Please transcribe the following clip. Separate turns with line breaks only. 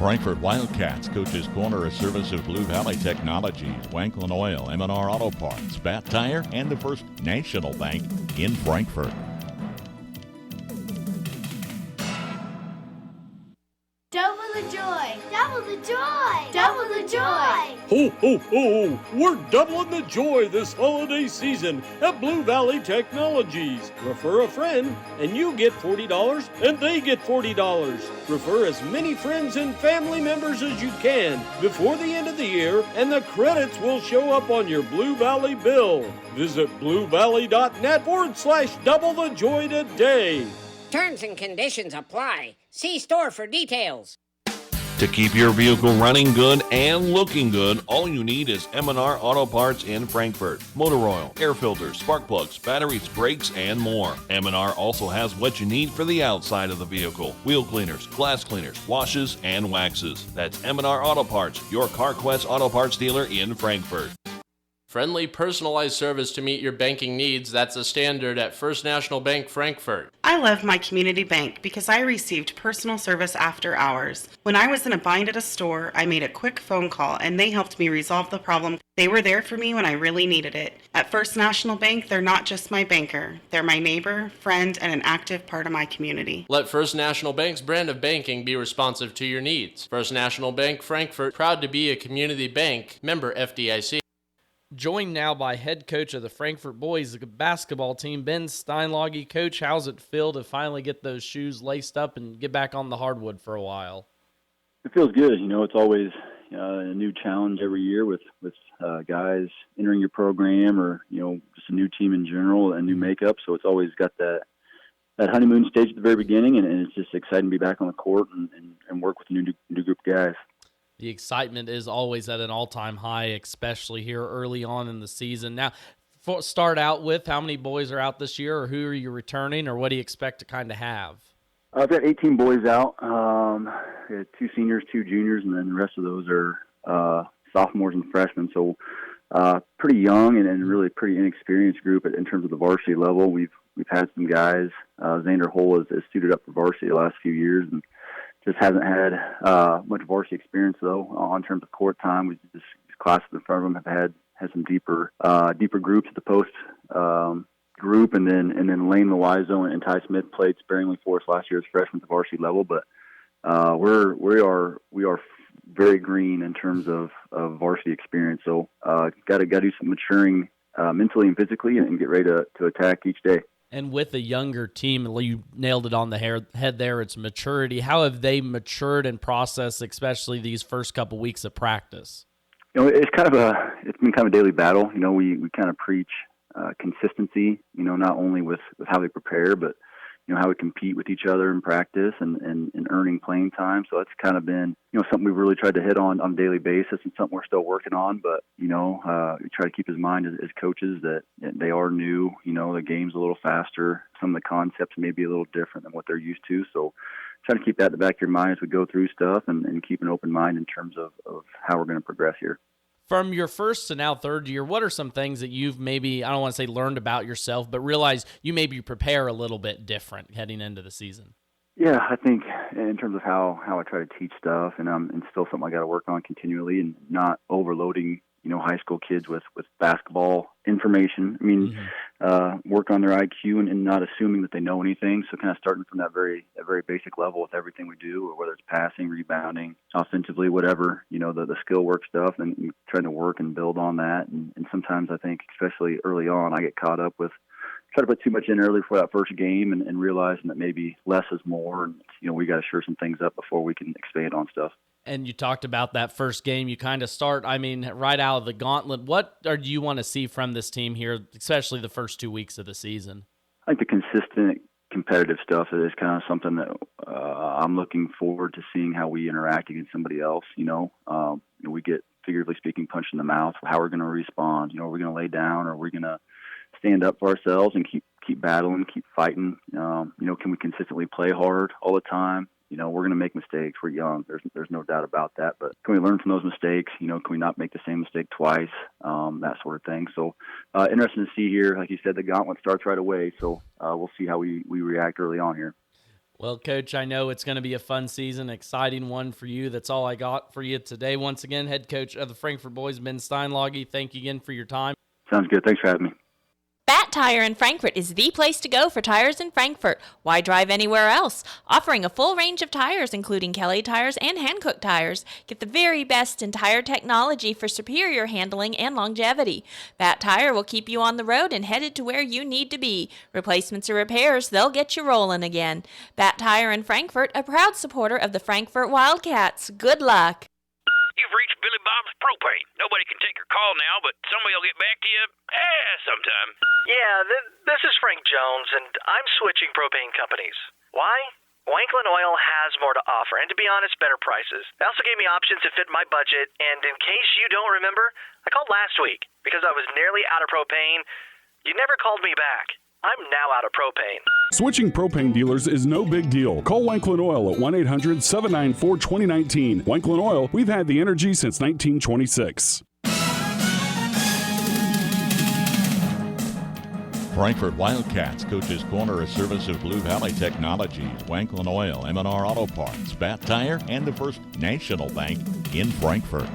Frankfort Wildcats Coach's Corner, a service of Blue Valley Technologies, Wanklin Oil, M&R Auto Parts, Bat Tire, and the First National Bank in Frankfort.
Double the joy! Double the joy! Double the joy!
Ho, ho, ho! We're doubling the joy this holiday season at Blue Valley Technologies. Refer a friend and you get $40 and they get $40. Refer as many friends and family members as you can before the end of the year and the credits will show up on your Blue Valley bill. Visit bluevalley.net/double the joy today.
Terms and conditions apply. See store for details.
To keep your vehicle running good and looking good, all you need is M&R Auto Parts in Frankfort. Motor oil, air filters, spark plugs, batteries, brakes, and more. M&R also has what you need for the outside of the vehicle. Wheel cleaners, glass cleaners, washes, and waxes. That's M&R Auto Parts, your CarQuest Auto Parts dealer in Frankfort.
Friendly, personalized service to meet your banking needs. That's a standard at First National Bank, Frankfort.
I love my community bank because I received personal service after hours. When I was in a bind at a store, I made a quick phone call and they helped me resolve the problem. They were there for me when I really needed it. At First National Bank, they're not just my banker. They're my neighbor, friend, and an active part of my community.
Let First National Bank's brand of banking be responsive to your needs. First National Bank, Frankfort, proud to be a community bank, member FDIC.
Joined now by head coach of the Frankfort boys basketball team, Ben Steinlage. Coach, how's it feel to finally get those shoes laced up and get back on the hardwood for a while?
It feels good. You know, it's always a new challenge every year with guys entering your program or, you know, just a new team in general, a new makeup. So it's always got that honeymoon stage at the very beginning, and it's just exciting to be back on the court and work with a new group of guys.
The excitement is always at an all-time high, especially here early on in the season. Now, start out with how many boys are out this year, or who are you returning, or what do you expect to kind of have?
I've got 18 boys out. We had 2 seniors, 2 juniors, and then the rest of those are sophomores and freshmen. So pretty young and really pretty inexperienced group in terms of the varsity level. We've had some guys. Xander Hull has suited up for varsity the last few years and just hasn't had much varsity experience, though, in terms of court time. We just classes in front of them have had some deeper groups at the post group, and then Lane Loizo and Ty Smith played sparingly for us last year as freshmen at the varsity level. But we are very green in terms of varsity experience. So got to do some maturing mentally and physically, and get ready to attack each day.
And with a younger team, you nailed it on the head there, it's maturity. How have they matured and processed, especially these first couple weeks of practice?
You know, it's been kind of a daily battle. You know, we kind of preach consistency, you know, not only with how they prepare, but, you know, how we compete with each other in practice and earning playing time. So that's kind of been, you know, something we've really tried to hit on a daily basis, and something we're still working on. But, you know, we try to keep in mind as coaches that they are new. You know, the game's a little faster. Some of the concepts may be a little different than what they're used to. So try to keep that in the back of your mind as we go through stuff, and keep an open mind in terms of how we're going to progress here.
From your first to now third year, what are some things that you've maybe, I don't want to say learned about yourself, but realize you maybe prepare a little bit different heading into the season?
Yeah, I think in terms of how I try to teach stuff, and still something I got to work on continually, and not overloading, you know, high school kids with basketball information. I mean, work on their IQ and not assuming that they know anything. So kind of starting from that very basic level with everything we do, or whether it's passing, rebounding, offensively, whatever, you know, the skill work stuff, and trying to work and build on that. And sometimes I think, especially early on, I get caught up with try to put too much in early for that first game, and realizing that maybe less is more. And, you know, we got to shore some things up before we can expand on stuff.
And you talked about that first game. You kind of start, I mean, right out of the gauntlet. What do you want to see from this team here, especially the first 2 weeks of the season?
I think the consistent competitive stuff is kind of something that I'm looking forward to seeing how we interact against somebody else. You know, we get, figuratively speaking, punched in the mouth. How we're going to respond. You know, are we going to lay down, or are we going to stand up for ourselves and keep battling, keep fighting? You know, can we consistently play hard all the time? You know, we're going to make mistakes. We're young. There's no doubt about that. But can we learn from those mistakes? You know, can we not make the same mistake twice? That sort of thing. So interesting to see here. Like you said, the gauntlet starts right away. So we'll see how we react early on here.
Well, Coach, I know it's going to be a fun season, exciting one for you. That's all I got for you today. Once again, head coach of the Frankfort boys, Ben Steinlage, thank you again for your time.
Sounds good. Thanks for having me.
Bat Tire in Frankfort is the place to go for tires in Frankfort. Why drive anywhere else? Offering a full range of tires, including Kelly tires and Hankook tires. Get the very best in tire technology for superior handling and longevity. Bat Tire will keep you on the road and headed to where you need to be. Replacements or repairs, they'll get you rolling again. Bat Tire in Frankfort, a proud supporter of the Frankfort Wildcats. Good luck.
You've reached Billy Bob's Propane. Nobody can take your call now, but somebody will get back to you sometime.
Yeah, this is Frank Jones, and I'm switching propane companies. Why? Wanklin Oil has more to offer, and to be honest, better prices. They also gave me options to fit my budget, and in case you don't remember, I called last week because I was nearly out of propane. You never called me back. I'm now out of propane.
Switching propane dealers is no big deal. Call Wanklin Oil at 1-800-794-2019. Wanklin Oil, we've had the energy since 1926.
Frankfort Wildcats Coach's Corner, a service of Blue Valley Technologies, Wanklin Oil, M&R Auto Parts, Bat Tire, and the First National Bank in Frankfort.